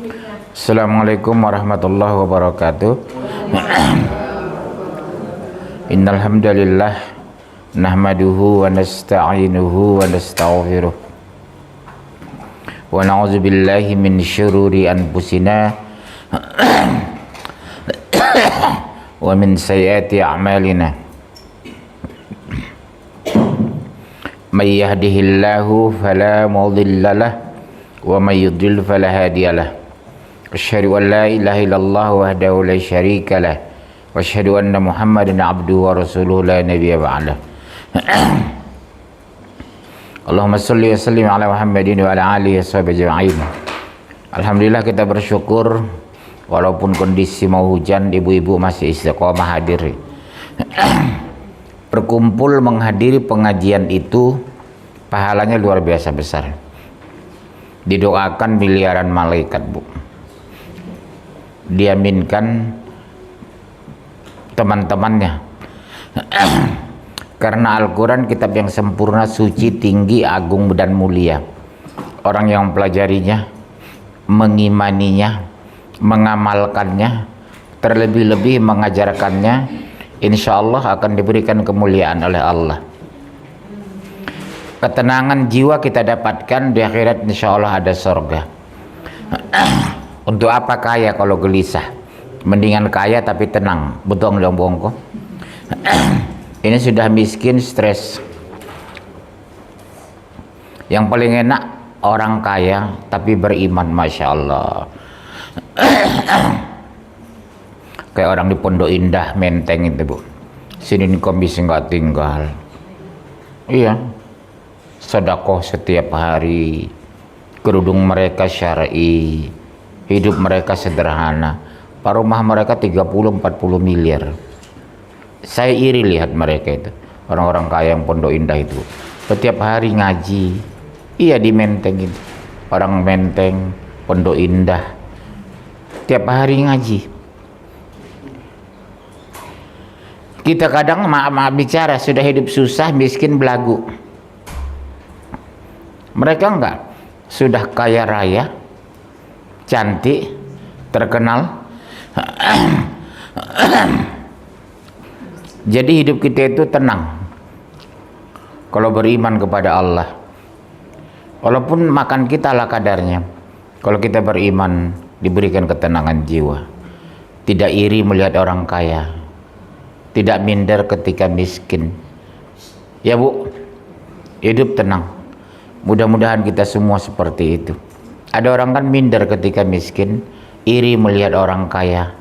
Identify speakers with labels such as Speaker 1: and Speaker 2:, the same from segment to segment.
Speaker 1: Assalamualaikum warahmatullahi wabarakatuh. Innal hamdalillah nahmaduhu wa nasta'inuhu wa nastaghfiruh wa na'udzu billahi min syururi anfusina wa min sayyiati a'malina. May yahdihillahu fala mudilla lahu wa may yudlil fala hadiya lahu. Asyhadu an la ilaha illallah wahdahu la syarika lah wa asyhadu anna Muhammadan abduhu wa rasuluhu la nabiyya ba'dah. Allahumma shalli wa sallim ala Muhammadin wa ala alihi washabihi ajma'in. Alhamdulillah, kita bersyukur walaupun kondisi mau hujan, ibu-ibu masih istiqomah hadir. Berkumpul menghadiri pengajian itu pahalanya luar biasa besar. Didoakan miliaran malaikat, Bu. Diaminkan teman-temannya. Karena Al-Quran kitab yang sempurna, suci, tinggi, agung dan mulia. Orang yang mempelajarinya, mengimaninya, mengamalkannya, terlebih-lebih mengajarkannya, insya Allah akan diberikan kemuliaan oleh Allah. Ketenangan jiwa kita dapatkan di akhirat, insya Allah ada surga. Untuk apa kaya kalau gelisah? Mendingan kaya tapi tenang. Betul dong bongko. Ini sudah miskin, stres. Yang paling enak orang kaya tapi beriman, masya Allah. Kayak orang di Pondok Indah, Menteng itu, Bu. Sini bisa nggak tinggal. Iya. Sedekah setiap hari. Kerudung mereka syar'i. Hidup mereka sederhana. Rumah mereka 30-40 miliar. Saya iri lihat mereka itu. Orang-orang kaya yang Pondok Indah itu. Setiap hari ngaji. Iya, di Menteng itu. Orang Menteng, Pondok Indah. Tiap hari ngaji. Kita kadang maaf bicara, sudah hidup susah, miskin, belagu. Mereka enggak. Sudah kaya raya, cantik, terkenal. Jadi hidup kita itu tenang kalau beriman kepada Allah. Walaupun makan kita ala kadarnya, kalau kita beriman diberikan ketenangan jiwa. Tidak iri melihat orang kaya, tidak minder ketika miskin. Ya, Bu, hidup tenang. Mudah-mudahan kita semua seperti itu. Ada orang kan minder ketika miskin, iri melihat orang kaya,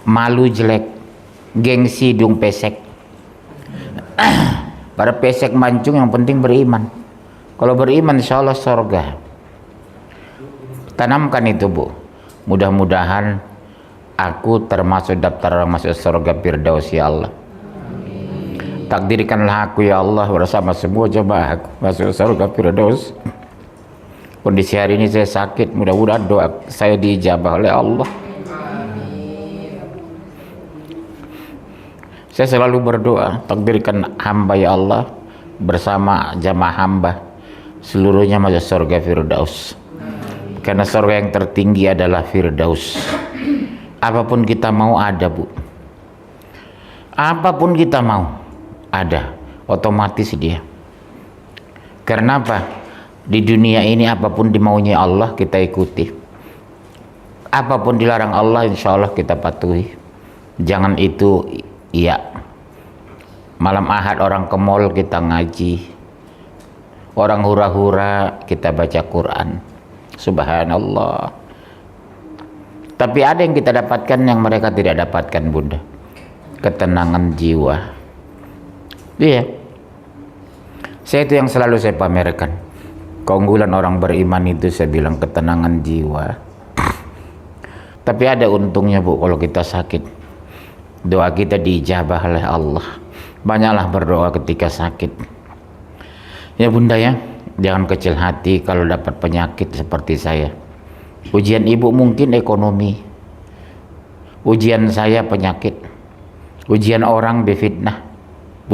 Speaker 1: malu jelek, gengsi hidung pesek. Para pesek mancung, yang penting beriman. Kalau beriman insya Allah surga. Tanamkan itu, Bu. Mudah-mudahan aku termasuk daftar orang masuk surga Firdaus, ya Allah. Takdirkanlah aku, ya Allah, bersama semua jemaah aku masuk surga Firdaus. Kondisi hari ini saya sakit, mudah-mudahan doa saya diijabah oleh Allah. Saya selalu berdoa, takdirkan hamba, ya Allah, bersama jamaah hamba seluruhnya masuk surga Firdaus. Karena surga yang tertinggi adalah Firdaus. Apapun kita mau ada, Bu. Apapun kita mau ada, otomatis dia. Karena apa? Di dunia ini apapun dimaunya Allah kita ikuti. Apapun dilarang Allah insya Allah kita patuhi. Jangan itu, iya. Malam Ahad orang ke mall kita ngaji. Orang hura-hura kita baca Quran. Subhanallah. Tapi ada yang kita dapatkan yang mereka tidak dapatkan, Bunda. Ketenangan jiwa. Iya. Saya itu yang selalu saya pamerkan. Keunggulan orang beriman itu saya bilang ketenangan jiwa. Tapi ada untungnya, Bu, kalau kita sakit. Doa kita diijabah oleh Allah. Banyaklah berdoa ketika sakit. Ya, Bunda, ya, jangan kecil hati kalau dapat penyakit seperti saya. Ujian ibu mungkin ekonomi. Ujian saya penyakit. Ujian orang difitnah.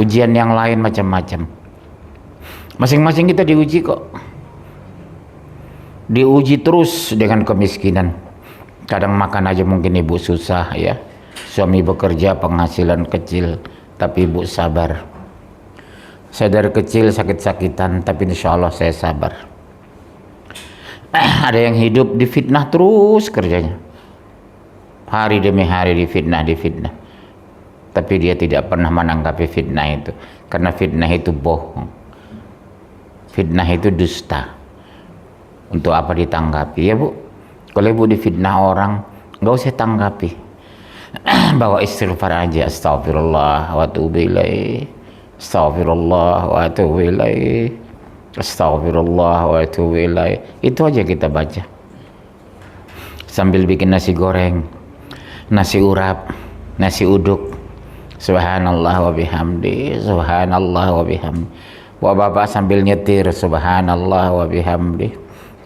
Speaker 1: Ujian yang lain macam-macam. Masing-masing kita diuji kok. diuji terus dengan kemiskinan. Kadang makan aja mungkin ibu susah ya, suami bekerja penghasilan kecil, tapi ibu sabar. Saya dari kecil sakit-sakitan, tapi insya Allah saya sabar. Ada yang hidup difitnah terus kerjanya, hari demi hari difitnah, tapi dia tidak pernah menanggapi fitnah itu, karena fitnah itu bohong, fitnah itu dusta. Untuk apa ditanggapi ya bu? Kalau ibu difitnah orang, nggak usah tanggapi, bawa istighfar aja, astagfirullah wa atubu ilaih, astagfirullah wa atubu ilaih, astagfirullah wa atubu ilaih. Itu aja kita baca sambil bikin nasi goreng, nasi urap, nasi uduk. Subhanallah wa bihamdi, subhanallah wa bihamdi. Bapak sambil nyetir, subhanallah wa bihamdi,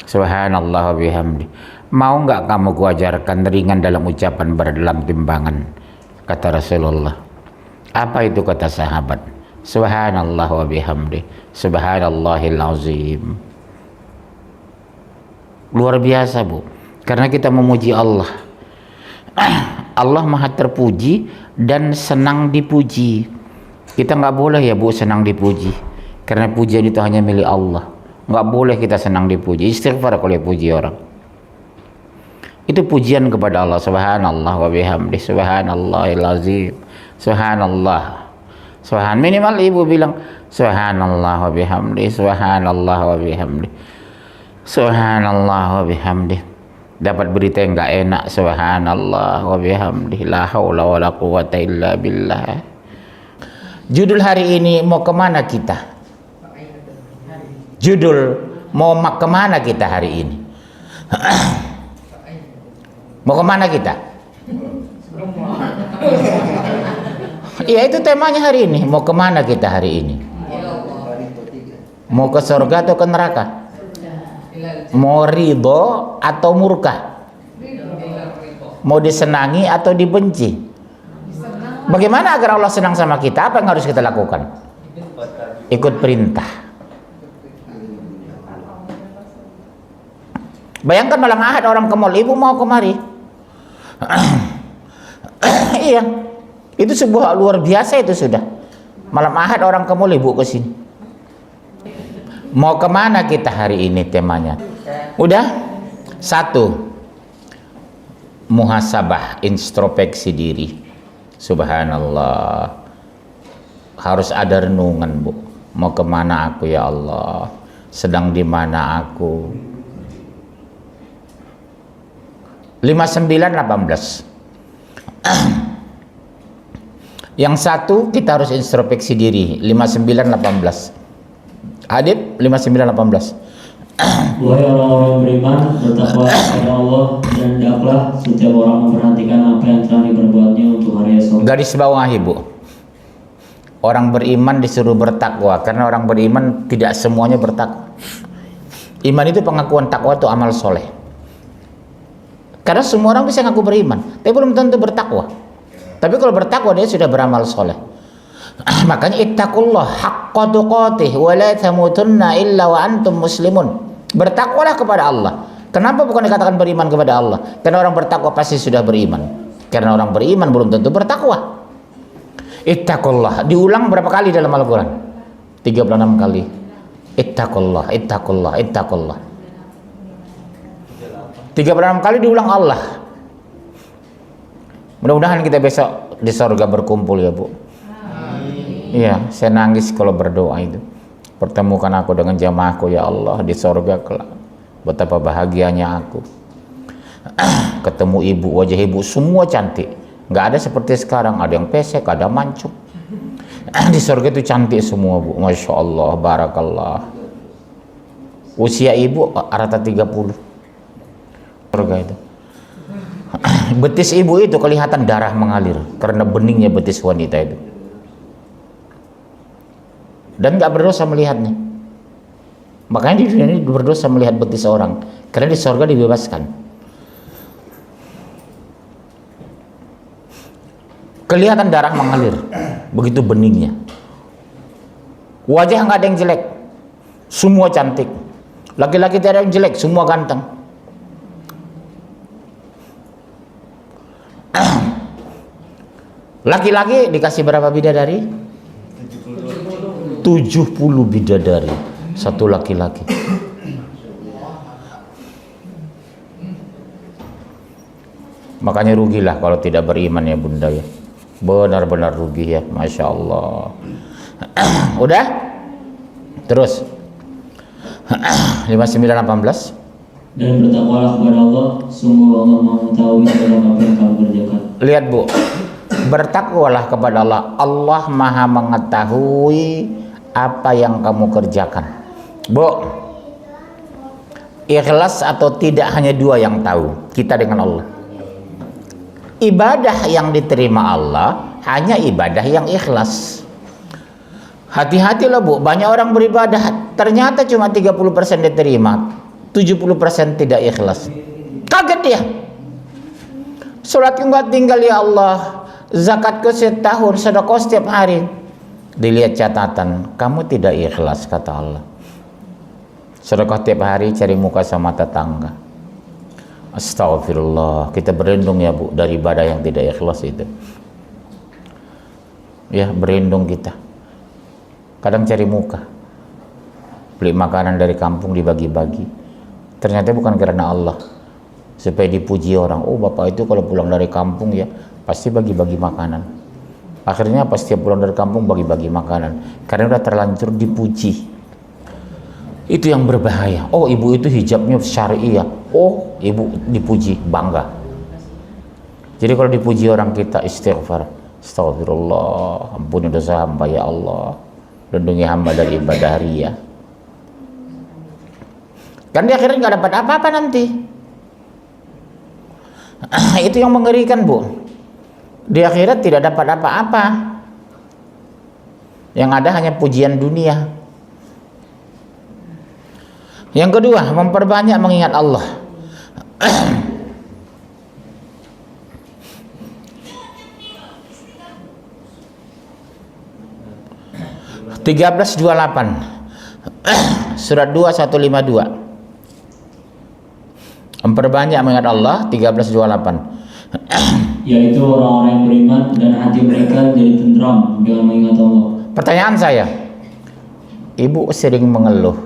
Speaker 1: subhanallah wa bihamdi. Mau nggak kamu kuajarkan ringan dalam ucapan, berat dalam timbangan, kata Rasulullah. Apa itu kata sahabat? Subhanallah wa bihamdi, subhanallahil azim. Luar biasa bu, karena kita memuji Allah. Allah maha terpuji dan senang dipuji. Kita nggak boleh ya bu senang dipuji, karena pujian itu hanya milik Allah. Nggak boleh kita senang dipuji. Istighfar kalau puji orang, itu pujian kepada Allah. Subhanallah wa bihamdi, subhanallahil azim, subhanallah. Minimal ibu bilang subhanallah wa bihamdi, subhanallah wa bihamdi, subhanallah wa bihamdi. Dapat berita yang nggak enak, subhanallah wa bihamdi, la haula wala quwata illa billah. Judul hari ini, mau kemana kita? Judul mau kemana kita hari ini? Mau kemana kita? Iya, itu temanya hari ini. Mau kemana kita hari ini? Mau ke surga atau ke neraka? Mau ridho atau murka? Mau disenangi atau dibenci? Bagaimana agar Allah senang sama kita? Apa yang harus kita lakukan? Ikut perintah. Bayangkan malam Ahad orang ke mall, ibu mau kemari. Iya, itu sebuah luar biasa itu sudah. Malam Ahad orang ke mall, ibu ke sini. Mau kemana kita hari ini temanya? Udah? 1. Muhasabah, introspeksi diri. Subhanallah. Harus ada renungan bu. Mau kemana aku ya Allah? Sedang di mana aku? 59:18. Yang satu kita harus introspeksi diri. 59:18. Adib 59:18.
Speaker 2: Wahai orang-orang beriman, bertakwa kepada Allah dan hendaklah setiap orang memperhatikan apa yang telah diperbuatnya untuk hari esok.
Speaker 1: Garis bawah ibu. Orang beriman disuruh bertakwa, karena orang beriman tidak semuanya bertakwa. Iman itu pengakuan, takwa itu amal soleh. Karena semua orang bisa ngaku beriman, tapi belum tentu bertakwa. Tapi kalau bertakwa dia sudah beramal soleh. Makanya ittaqullah haqqa tuqatih wa la tamutunna illa wa antum muslimun. Bertakwalah kepada Allah. Kenapa bukan dikatakan beriman kepada Allah? Karena orang bertakwa pasti sudah beriman. Karena orang beriman belum tentu bertakwa. Ittaqullah diulang berapa kali dalam Al-Quran? 36 kali. Ittaqullah, ittaqullah, ittaqullah. 36 kali diulang Allah. Mudah-mudahan kita besok di surga berkumpul ya bu. Iya, saya nangis kalau berdoa itu. Pertemukan aku dengan jamaahku ya Allah di surga kelak. Betapa bahagianya aku. Ketemu ibu, wajah ibu semua cantik. Nggak ada seperti sekarang, ada yang pesek, ada mancung. Di surga itu cantik semua bu. Masya Allah, barakallah. Usia ibu rata 30. Surga itu. Betis ibu itu kelihatan darah mengalir karena beningnya betis wanita itu. Dan nggak berdosa melihatnya. Makanya di dunia ini berdosa melihat betis orang, karena di surga dibebaskan. Kelihatan darah mengalir, begitu beningnya. Wajah nggak ada yang jelek, semua cantik. Laki-laki tidak ada yang jelek, semua ganteng. Laki-laki dikasih berapa bidadari? 70 bidadari satu laki-laki. Makanya rugilah kalau tidak beriman ya bunda ya. Benar-benar rugi ya, Masya Allah. Udah? Terus 59:18.
Speaker 2: Dan bertakwalah kepada Allah, sungguh Allah mengetahui segala apa yang kamu kerjakan.
Speaker 1: Lihat Bu, bertakwalah kepada Allah. Allah maha mengetahui apa yang kamu kerjakan. Bu, ikhlas atau tidak hanya dua yang tahu, kita dengan Allah. Ibadah yang diterima Allah hanya ibadah yang ikhlas. Hati-hati loh Bu, banyak orang beribadah ternyata cuma 30% diterima, 70% tidak ikhlas. Kaget dia. Salatku nggak tinggal ya Allah, zakatku setahun, sedekah setiap hari. Dilihat catatan, kamu tidak ikhlas kata Allah. Sedekah tiap hari, cari muka sama tetangga. Astagfirullah, kita berlindung ya Bu dari ibadah yang tidak ikhlas itu. Ya, berlindung kita. Kadang cari muka, beli makanan dari kampung dibagi-bagi. Ternyata bukan karena Allah, supaya dipuji orang. Oh bapak itu kalau pulang dari kampung ya pasti bagi-bagi makanan. Akhirnya pas setiap pulang dari kampung bagi-bagi makanan, karena udah terlanjur dipuji. Itu yang berbahaya. Oh ibu itu hijabnya syar'i ya. Oh ibu dipuji, bangga. Jadi kalau dipuji orang kita istighfar. Astagfirullah, ampuni dosa hamba ya Allah, lindungi hamba dari ibadah ria. Kan di akhirnya nggak dapat apa-apa nanti. Itu yang mengerikan Bu. Di akhirat tidak dapat apa-apa. Yang ada hanya pujian dunia. Yang kedua, memperbanyak mengingat Allah. 13:28 surat 2:152. Memperbanyak mengingat Allah. 13:28
Speaker 2: yaitu orang-orang yang beriman dan hati mereka jadi tentram dengan mengingat Allah.
Speaker 1: Pertanyaan saya, ibu sering mengeluh,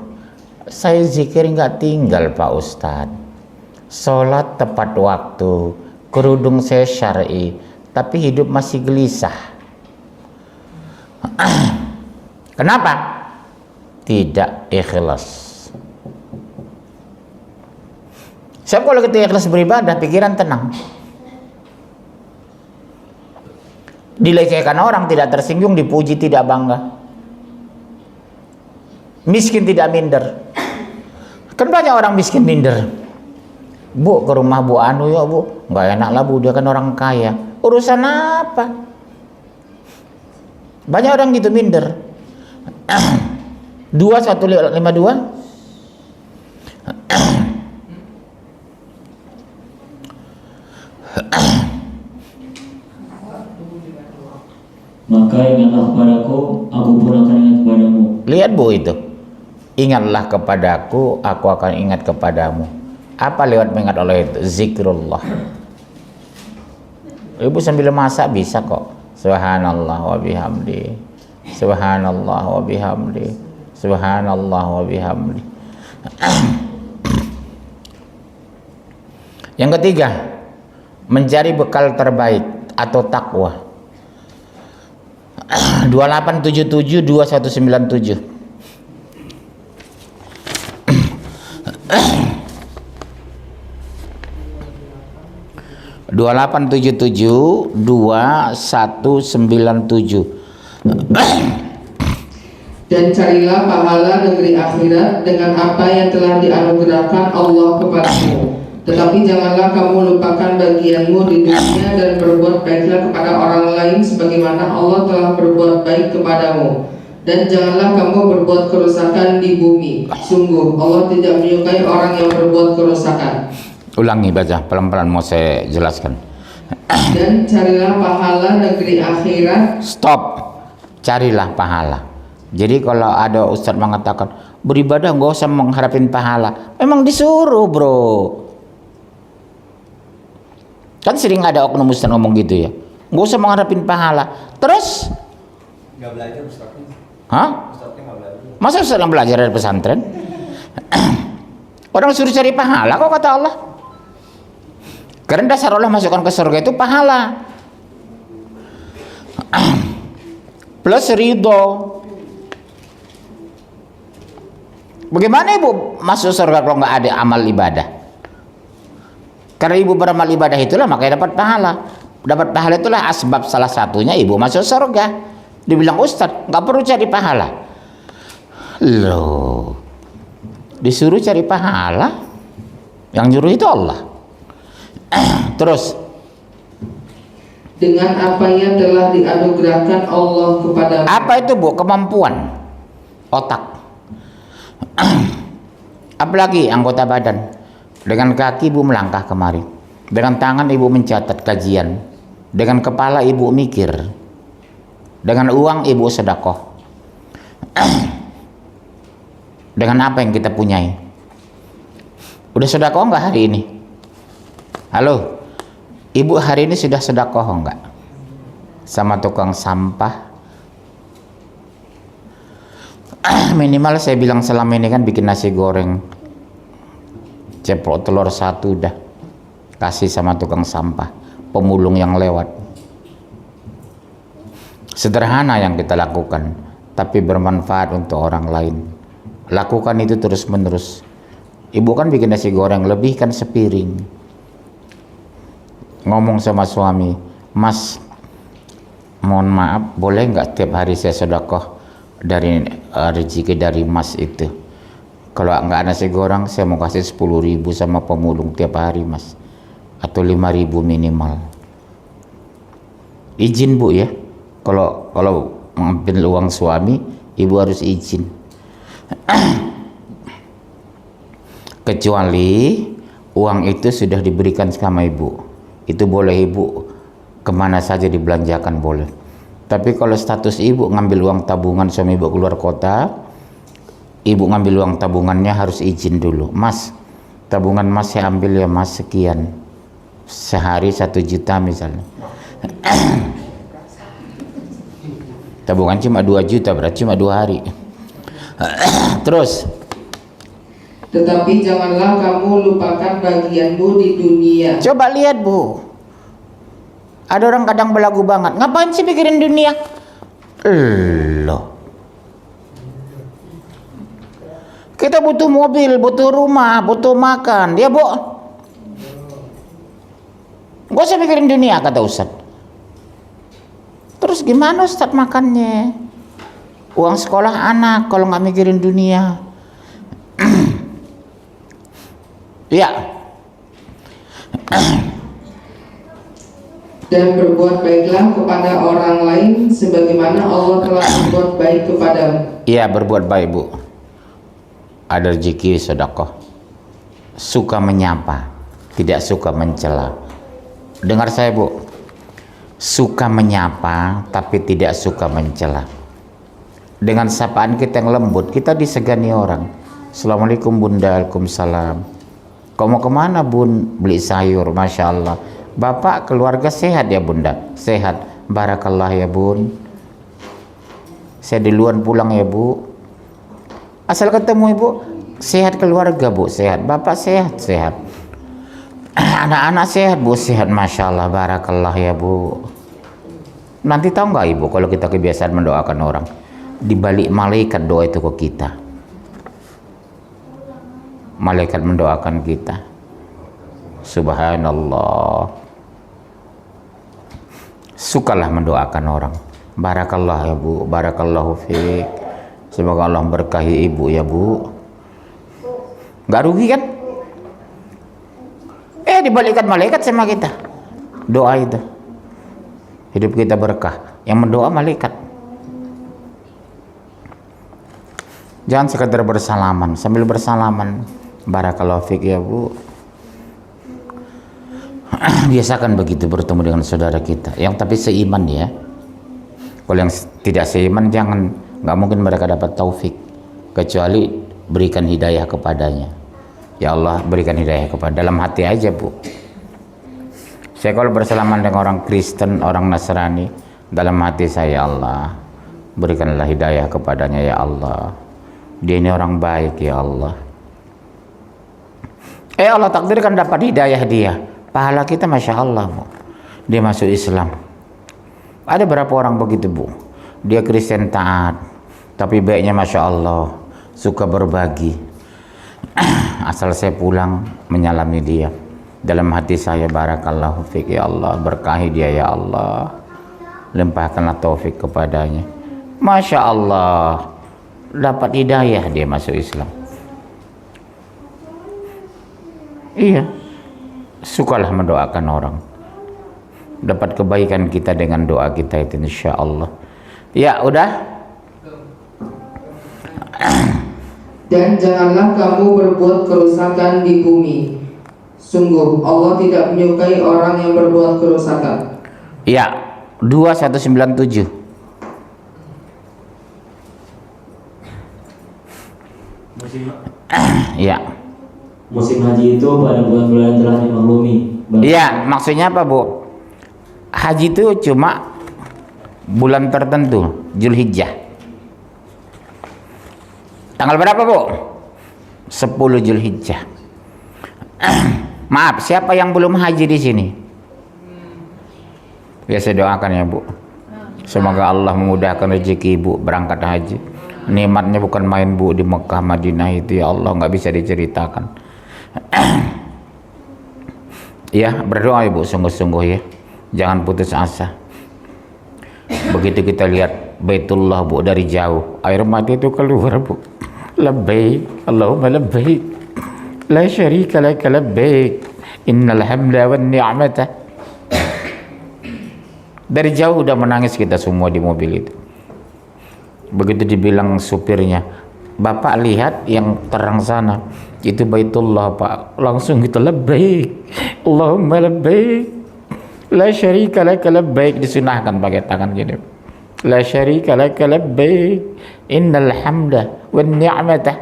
Speaker 1: saya zikir nggak tinggal Pak Ustadz, sholat tepat waktu, kerudung saya syar'i, tapi hidup masih gelisah. Kenapa? Tidak ikhlas. Sebab kalau kita ikhlas beribadah, pikiran tenang. Dilecehkan orang tidak tersinggung, dipuji tidak bangga. Miskin tidak minder. Kan banyak orang miskin minder. Bu, ke rumah Bu Anu ya Bu, nggak enak lah Bu, dia kan orang kaya. Urusan apa? Banyak orang gitu minder. 2:152
Speaker 2: maka ingatlah kepadaku, aku pun akan ingat kepadamu.
Speaker 1: Lihat Bu itu, ingatlah kepadaku, aku akan ingat kepadamu. Apa lewat mengingat Allah itu? Zikrullah. Ibu sambil masak bisa kok. Subhanallah wa bihamdi, subhanallah wa bihamdi, subhanallah wa bihamdi. Yang ketiga, mencari bekal terbaik atau takwa. 2877 2197 2877 2197.
Speaker 3: Dan carilah pahala negeri akhirat dengan apa yang telah dianugerahkan Allah kepadamu. Tetapi janganlah kamu lupakan bagianmu di dunia dan berbuat baiklah kepada orang lain sebagaimana Allah telah berbuat baik kepadamu. Dan janganlah kamu berbuat kerusakan di bumi. Sungguh Allah tidak menyukai orang yang berbuat kerusakan.
Speaker 1: Ulangi baca pelan-pelan, mau saya jelaskan.
Speaker 3: Dan carilah pahala negeri akhirat.
Speaker 1: Stop. Carilah pahala. Jadi kalau ada ustadz mengatakan, beribadah nggak usah mengharapin pahala. Memang disuruh, bro. Kan sering ada oknum ustaz ngomong gitu ya, nggak usah mengharapin pahala. Terus
Speaker 4: nggak belajar ustaznya.
Speaker 1: hah?
Speaker 4: Ustaznya nggak belajar.
Speaker 1: Masa ustaz yang belajar dari pesantren? Orang suruh cari pahala kok kata Allah. Karena dasar Allah masukkan ke surga itu pahala plus ridho. Bagaimana ibu masuk surga kalau nggak ada amal ibadah? Karena ibu beramal ibadah itulah makanya dapat pahala. Dapat pahala itulah asbab salah satunya ibu masuk surga. Dibilang ustaz nggak perlu cari pahala. Loh, disuruh cari pahala, yang nyuruh itu Allah. Terus
Speaker 3: dengan apa yang telah dianugerahkan Allah kepada.
Speaker 1: apa itu bu? Kemampuan otak. Apalagi anggota badan. Dengan kaki ibu melangkah kemari, dengan tangan ibu mencatat kajian, dengan kepala ibu mikir, dengan uang ibu sedekah. Dengan apa yang kita punyai? Udah sedekah enggak hari ini? Halo, ibu hari ini sudah sedekah enggak? Sama tukang sampah? Minimal saya bilang selama ini kan bikin nasi goreng, ceplok telur satu udah kasih sama tukang sampah, pemulung yang lewat. Sederhana yang kita lakukan, tapi bermanfaat untuk orang lain. Lakukan itu terus menerus. Ibu kan bikin nasi goreng, lebihkan sepiring. Ngomong sama suami, Mas, mohon maaf, boleh nggak tiap hari saya sedekah dari rezeki dari Mas itu? Kalau nggak nasi goreng, saya mau kasih 10.000 sama pemulung tiap hari, Mas, atau 5.000 minimal. Izin bu ya. Kalau mengambil uang suami, ibu harus izin. Kecuali uang itu sudah diberikan sama ibu, itu boleh ibu kemana saja dibelanjakan boleh. Tapi kalau status ibu ngambil uang tabungan suami ibu keluar kota, ibu ngambil uang tabungannya harus izin dulu. Mas, tabungan Mas saya ambil ya Mas sekian, sehari 1 juta misalnya. Tabungan cuma 2 juta, berarti cuma 2 hari. Terus
Speaker 3: Tetapi janganlah kamu lupakan bagianmu di dunia.
Speaker 1: coba lihat bu, ada orang kadang belagu banget, ngapain sih pikirin dunia? Loh, kita butuh mobil, butuh rumah, butuh makan, ya bu. Gak usah pikirin dunia kata Ustaz. Terus gimana Ustaz makannya? Uang sekolah anak kalau nggak mikirin dunia. Ya.
Speaker 3: Dan berbuat baiklah kepada orang lain sebagaimana Allah telah berbuat baik kepadamu.
Speaker 1: Iya, berbuat baik bu. Ada rezeki sedekah. Suka menyapa, tidak suka mencela. Dengar saya bu, suka menyapa tapi tidak suka mencela. Dengan sapaan kita yang lembut, kita disegani orang. Assalamualaikum bunda, waalaikumsalam. Kau mau kemana bun? Beli sayur, Masya Allah. Bapak keluarga sehat ya bunda? Sehat, barakallah ya bun. Saya duluan pulang ya bu. Asal ketemu ibu, sehat keluarga bu, sehat. Bapak sehat, sehat. Anak-anak sehat bu, sehat, Masya Allah, barakallah ya bu. Nanti tahu nggak ibu kalau kita kebiasaan mendoakan orang, di balik malaikat doa itu ke kita. Malaikat mendoakan kita. Subhanallah. Sukalah mendoakan orang. Barakallah ya bu, barakallahu fiik. Semoga Allah berkahi ibu ya bu. Gak rugi kan? Dibalikkan malaikat sama kita. Doa itu. Hidup kita berkah. Yang mendoa malaikat. Jangan sekedar bersalaman. Sambil bersalaman, barakallahu fiik ya bu. Biasakan begitu bertemu dengan saudara kita. Yang tapi seiman ya. Kalau yang tidak seiman jangan. Nggak mungkin mereka dapat taufik. Kecuali berikan hidayah kepadanya. Ya Allah, berikan hidayah kepada, dalam hati aja Bu. Saya kalau bersalaman dengan orang Kristen, orang Nasrani, dalam hati saya, ya Allah, berikanlah hidayah kepadanya ya Allah. Dia ini orang baik ya Allah. Allah takdirkan dapat hidayah dia. Pahala kita Masya Allah Bu. Dia masuk Islam. Ada berapa orang begitu Bu? Dia Kristen taat, tapi baiknya Masya Allah, suka berbagi. Asal saya pulang menyalami dia, dalam hati saya barakallahu fiik ya Allah, berkahi dia ya Allah, limpahkanlah taufik kepadanya. Masya Allah, dapat hidayah, dia masuk Islam. Iya, sukalah mendoakan orang, dapat kebaikan kita dengan doa kita itu insya Allah. Ya udah.
Speaker 3: Dan janganlah kamu berbuat kerusakan di bumi. Sungguh Allah tidak menyukai orang yang berbuat kerusakan.
Speaker 1: Ya, 2197. Ya.
Speaker 2: Musim haji itu pada bulan-bulan telah dimaklumi.
Speaker 1: Iya, maksudnya apa Bu? Haji itu cuma bulan tertentu, Zulhijjah. Tanggal berapa Bu? 10 Zulhijjah. Maaf, siapa yang belum haji di sini? Ya saya doakan ya Bu. Semoga Allah memudahkan rezeki Ibu berangkat haji. Nikmatnya bukan main Bu di Mekah Madinah itu ya Allah, nggak bisa diceritakan. Ya berdoa Ibu sungguh-sungguh ya. Jangan putus asa. Begitu kita lihat Baitullah Bu dari jauh, air mata itu keluar Bu. Labbaik Allahumma labbaik la syarika laka labbaik innal hamda wan ni'mata. Dari jauh udah menangis kita semua di mobil itu. Begitu dibilang supirnya, Bapak lihat yang terang sana, itu Baitullah Pak. Langsung kita labbaik Allahumma labbaik la syarika laka labbaik, disunahkan pakai tangan gini. La syarika laka labbaik innal hamda wan ni'mata.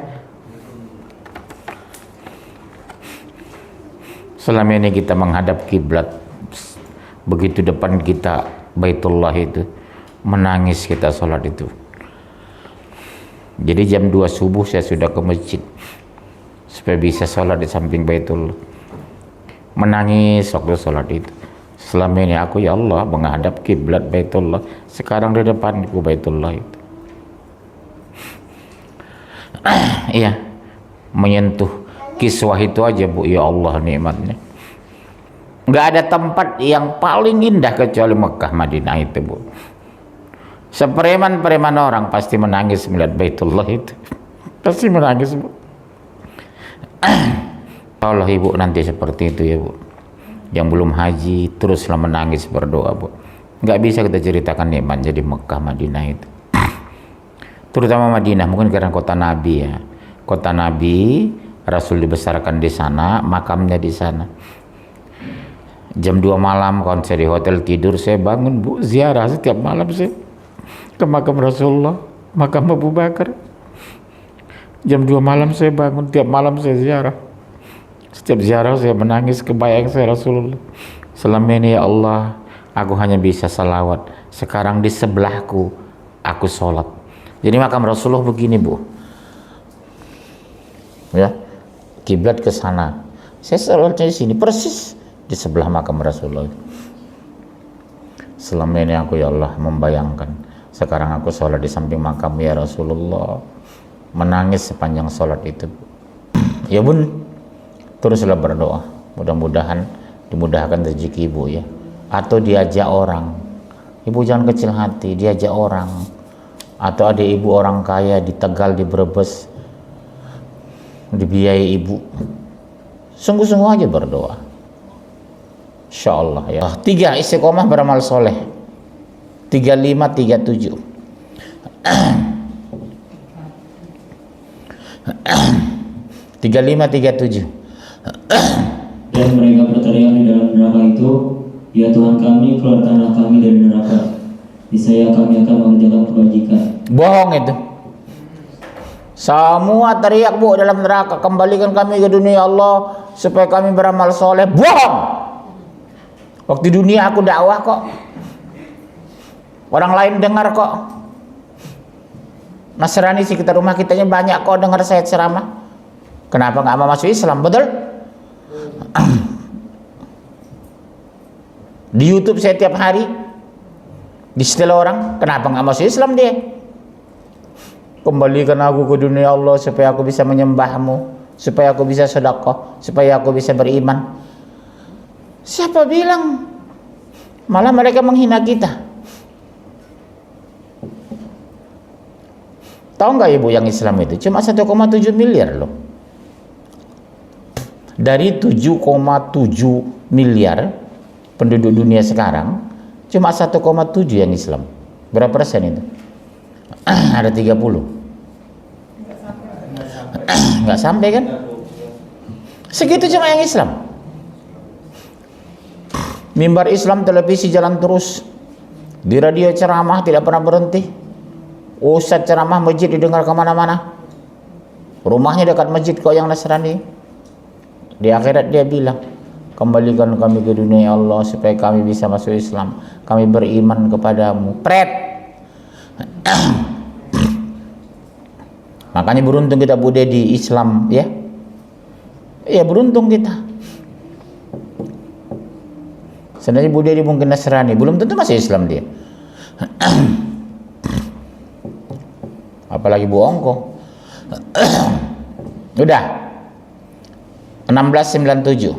Speaker 1: Selama ini kita menghadap kiblat, begitu depan kita Baitullah itu, menangis kita sholat itu. Jadi jam 2 subuh saya sudah ke masjid supaya bisa sholat di samping Baitullah. Menangis waktu sholat itu. Selama ini aku ya Allah menghadap kiblat Baitullah, sekarang di depanku Baitullah itu. Iya, menyentuh kiswah itu aja Bu, ya Allah nikmatnya. Nggak ada tempat yang paling indah kecuali Mekah Madinah itu Bu. Sepreman-preman orang pasti menangis melihat Baitullah itu. Pasti menangis Bu. Allah Ibu nanti seperti itu ya Bu. Yang belum haji teruslah menangis berdoa Bu. Nggak bisa kita ceritakan nikmat jadi Mekah Madinah itu. Terutama Madinah, mungkin karena kota Nabi ya. Kota Nabi, Rasul dibesarkan di sana, makamnya di sana. Jam 2 malam kalau saya di hotel tidur, saya bangun Bu, ziarah setiap malam saya ke makam Rasulullah, makam Abu Bakar. Jam 2 malam saya bangun, tiap malam saya ziarah. Setiap ziarah saya menangis kebayang saya Rasulullah. Selama ini ya Allah, aku hanya bisa salawat. Sekarang di sebelahku, aku sholat. Jadi makam Rasulullah begini Bu. Ya, kiblat ke sana. Saya sholatnya di sini persis di sebelah makam Rasulullah. Selama ini aku ya Allah membayangkan, sekarang aku sholat di samping makam ya Rasulullah, menangis sepanjang sholat itu. Ya Bun, teruslah berdoa, mudah-mudahan dimudahkan rezeki Ibu ya, atau diajak orang. Ibu jangan kecil hati, diajak orang, atau ada ibu orang kaya di Tegal, di Brebes, dibiayai Ibu. Sungguh-sungguh aja berdoa, insya Allah ya. 3 istiqomah beramal soleh. 3537. 3537.
Speaker 2: Dan mereka berteriak di dalam neraka itu, ya Tuhan kami, keluarkanlah kami dari neraka. Niscaya kami akan mengerjakan kebajikan.
Speaker 1: Bohong itu. Semua teriak bu dalam neraka, kembalikan kami ke dunia Allah supaya kami beramal soleh. Bohong. Waktu dunia aku dakwah kok, orang lain dengar kok. Nasrani sekitar rumah kitanya banyak kok dengar saya ceramah. Kenapa nggak mau masuk Islam? Betul? Di YouTube saya tiap hari di setelah orang, kenapa nggak masuk Islam dia? Kembalikan aku ke dunia Allah supaya aku bisa menyembahmu, supaya aku bisa sedekah, supaya aku bisa beriman. Siapa bilang? Malah mereka menghina kita. Tahu nggak ibu yang Islam itu cuma 1,7 miliar loh. Dari 7,7 miliar penduduk dunia sekarang, cuma 1,7 yang Islam. Berapa persen itu? Ada 30. Nggak sampai kan? Segitu cuma yang Islam. Mimbar Islam, televisi jalan terus. Di radio ceramah tidak pernah berhenti. Ustadz ceramah, masjid didengar kemana-mana. Rumahnya dekat masjid kok yang Nasrani. Di akhirat dia bilang, kembalikan kami ke dunia Allah supaya kami bisa masuk Islam. Kami beriman kepadamu. Pret. Makanya beruntung kita bude di Islam, ya. Iya, beruntung kita. Sebenarnya bude di mungkin Nasrani, belum tentu masih Islam dia. Apalagi Bu Ongko. Udah. 1697.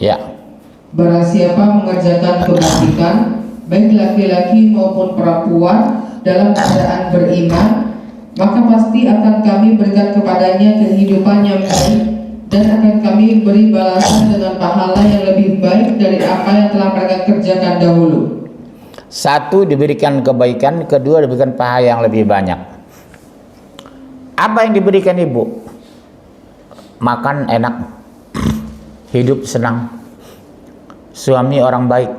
Speaker 1: Ya.
Speaker 3: Barang siapa mengerjakan kebajikan, baik laki-laki maupun perempuan, dalam keadaan beriman, maka pasti akan kami berikan kepadanya kehidupan yang baik, dan akan kami beri balasan dengan pahala yang lebih baik dari apa yang telah mereka kerjakan dahulu.
Speaker 1: Satu, diberikan kebaikan. Kedua, diberikan pahala yang lebih banyak. Apa yang diberikan ibu? Makan enak, hidup senang, suami orang baik,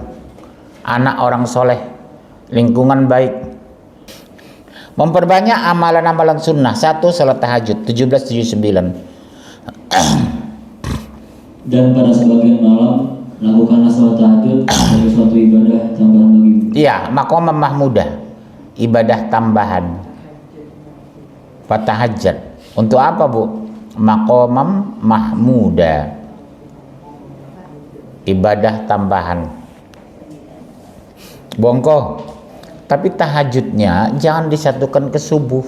Speaker 1: anak orang soleh, lingkungan baik. Memperbanyak amalan-amalan sunnah. 1. Salat tahajud 1779.
Speaker 2: Dan pada sebagian malam lakukanlah salat tahajud sebagai suatu ibadah tambahan bagimu.
Speaker 1: Iya, maqamam mahmudah, ibadah tambahan. Fatahajjat. Untuk apa bu? Maqamam mahmudah, ibadah tambahan. Bongko. Tapi tahajudnya jangan disatukan ke subuh.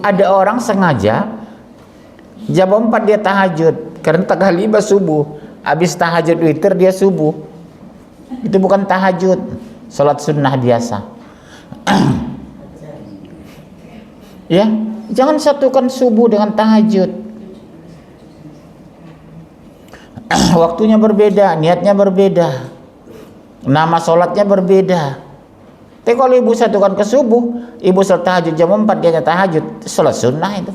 Speaker 1: Ada orang sengaja jam 4 dia tahajud karena taghliba subuh. Habis tahajud witir dia subuh. Itu bukan tahajud, salat sunnah biasa. Ya, jangan satukan subuh dengan tahajud. Waktunya berbeda, niatnya berbeda, nama sholatnya berbeda. Tapi kalau ibu satukan ke subuh, ibu sholat tahajud jam 4, dia tahajud, sholat sunnah itu.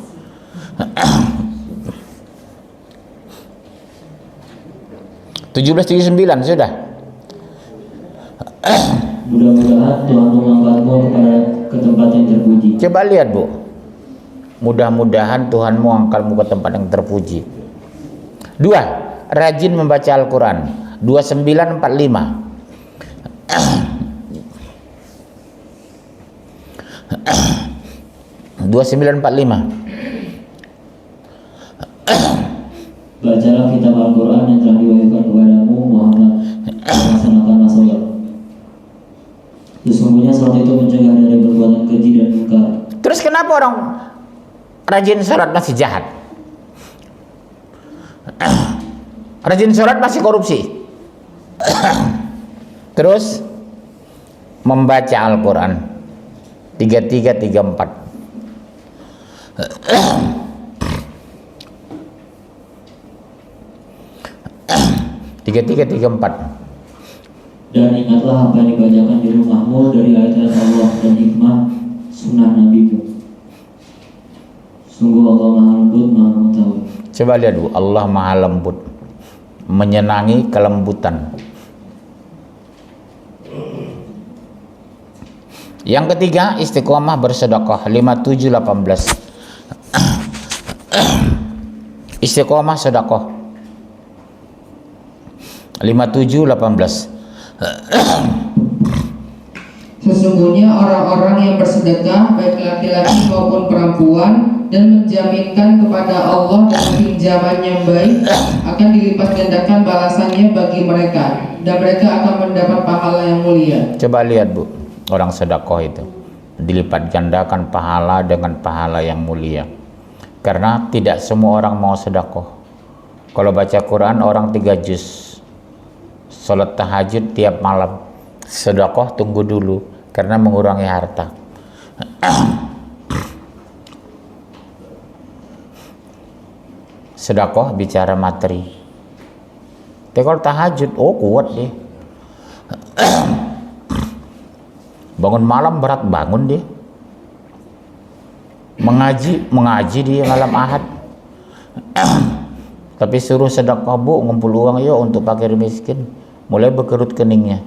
Speaker 1: (1779) sudah.
Speaker 2: Mudah-mudahan Tuhan mengangkatmu ke tempat yang terpuji.
Speaker 1: Coba lihat bu, mudah-mudahan Tuhanmu angkatmu ke tempat yang terpuji. 2. Rajin membaca Al-Quran. 2945.
Speaker 2: Bacalah kitab Al-Quran yang telah diwahyukan kepadamu Muhammad, laksanakanlah sholat. Sesungguhnya sholat itu mencegah dari perbuatan keji dan munkar.
Speaker 1: Terus kenapa orang rajin sholat masih jahat? Rajin sholat masih korupsi. Terus membaca Al-Quran 3334. 3334.
Speaker 2: Dan ingatlah apa yang dibacakan di rumahmu dari ayat-ayat Allah dan hikmah, sunnah Nabi Bu. Sungguh Allah Maha Lembut, Maha Mengetahui.
Speaker 1: Coba lihat Bu, Allah Maha Lembut, menyenangi kelembutan. Yang ketiga, istiqomah bersedekah. 5718. Istiqomah sedekah. 5718.
Speaker 3: Sesungguhnya orang-orang yang bersedekah baik laki-laki maupun perempuan dan menjaminkan kepada Allah dengan pinjaman yang baik akan dilipat gandakan balasannya bagi mereka dan mereka akan mendapat pahala yang mulia.
Speaker 1: Coba lihat Bu, orang sedekah itu dilipat gandakan pahala dengan pahala yang mulia. Karena tidak semua orang mau sedekah. Kalau baca Quran orang 3 juz, sholat tahajud tiap malam, sedekah tunggu dulu karena mengurangi harta. Sedekah bicara materi. Tapi kalau tahajud, oh kuat dia. Bangun malam berat bangun dia. Mengaji dia malam Ahad. Tapi suruh sedekah Bu, ngumpul uang yuk untuk fakir miskin. Mulai berkerut keningnya.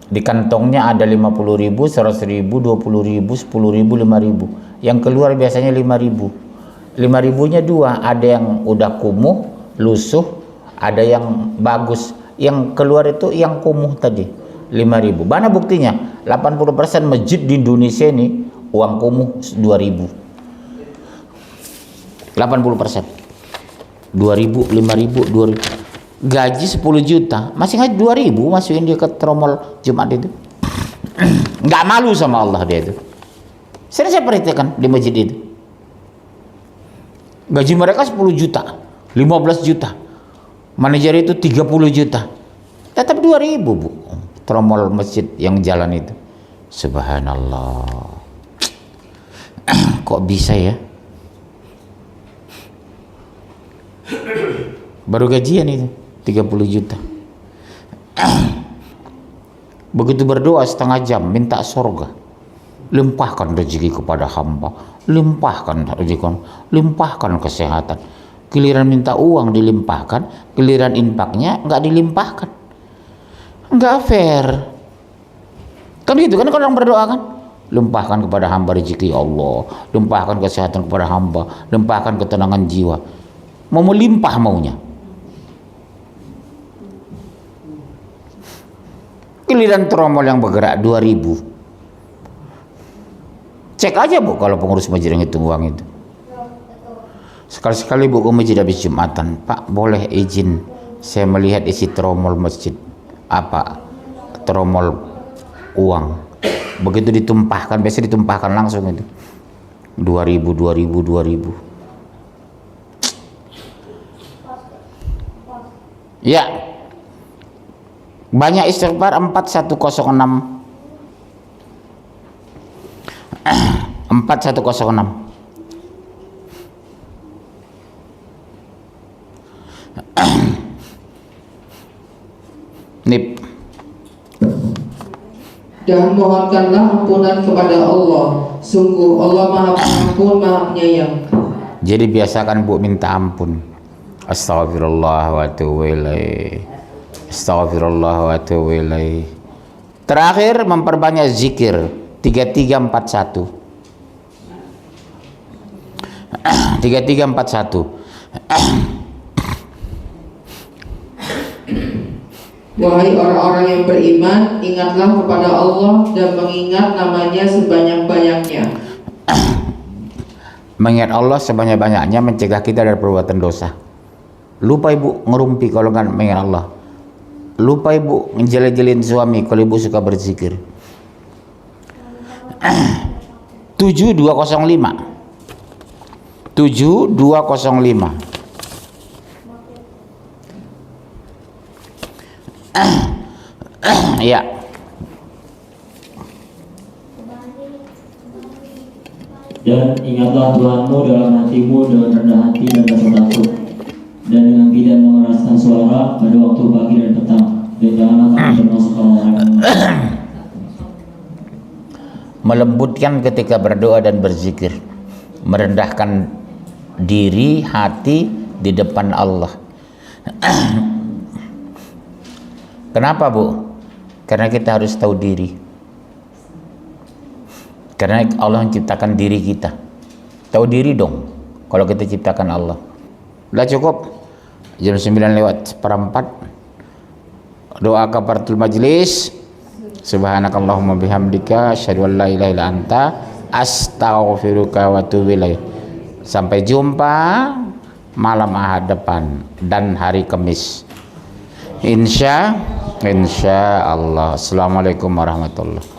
Speaker 1: Di kantongnya ada 50.000, 100.000, 20.000, 10.000, 5.000. Yang keluar biasanya 5.000. 5.000-nya dua, ada yang udah kumuh, lusuh, ada yang bagus. Yang keluar itu yang kumuh tadi, 5.000. Mana buktinya? 80% masjid di Indonesia ini uang kumuh 2.000. 80%. 2.000, 5.000, 2.000. Gaji 10 juta, masih ngaji 2.000, masukin dia ke tromol Jumat itu. Nggak malu sama Allah dia itu. Sering saya perhatikan di masjid itu. Gaji mereka 10 juta, 15 juta. Manajer itu 30 juta. Tetap 2.000 Bu. Tromol masjid yang jalan itu. Subhanallah. Kok bisa ya? Baru gajian itu 30 juta. Begitu berdoa setengah jam minta surga. Limpahkan rezeki kepada hamba, limpahkan rezeki, limpahkan kesehatan. Giliran minta uang dilimpahkan, giliran infaknya nggak dilimpahkan. Nggak fair. Kan gitu kan kalau orang berdoa kan? Limpahkan kepada hamba rezeki Allah, limpahkan kesehatan kepada hamba, limpahkan ketenangan jiwa. Mau melimpah maunya. Giliran tromol yang bergerak 2.000. Cek aja Bu kalau pengurus masjid yang hitung uang itu. Sekali-sekali Bu ke masjid habis Jumatan, Pak boleh izin saya melihat isi tromol masjid. Apa? Tromol uang. Begitu ditumpahkan, biasa ditumpahkan langsung itu. 2.000, 2.000, 2.000. Ya. Banyak istighfar 4106. 4106. Nip.
Speaker 3: Dan mohonkanlah ampunan kepada Allah. Sungguh Allah Maha Pengampun, Maha Penyayang.
Speaker 1: Jadi biasakan Bu minta ampun. Astagfirullah wa atubu ilaih. Astagfirullah wa atubu ilaih. Terakhir memperbanyak zikir 3341. 3341.
Speaker 3: Wahai orang-orang yang beriman, ingatlah kepada Allah dan mengingat namanya sebanyak-banyaknya.
Speaker 1: Mengingat Allah sebanyak-banyaknya mencegah kita dari perbuatan dosa. Lupa Ibu ngerumpi kalau nggak mengingat Allah. Lupa Ibu ngejelek-jelekin suami kalau Ibu suka berzikir. 7205. 7205. Ya.
Speaker 2: Dan ingatlah Tuhanmu dalam hatimu dengan rendah hati dan rasa takut, dan dengan tidak mengeraskan suara pada waktu pagi dan petang, dan janganlah kamu termasuk orang-orang yang
Speaker 1: melembutkan ketika berdoa dan berzikir, merendahkan diri, hati di depan Allah. Kenapa, Bu? Karena kita harus tahu diri. Karena Allah menciptakan diri kita. Tahu diri dong kalau kita ciptakan Allah. Udah cukup. Jam 9:04. Doa kafaratul majlis. Subhanakallahumma bihamdika asyhadu an la ilaha illa anta astaghfiruka wa atubu ilaik. Sampai jumpa malam Ahad depan dan hari Kamis. Insya Allah. Assalamualaikum warahmatullahi wabarakatuh.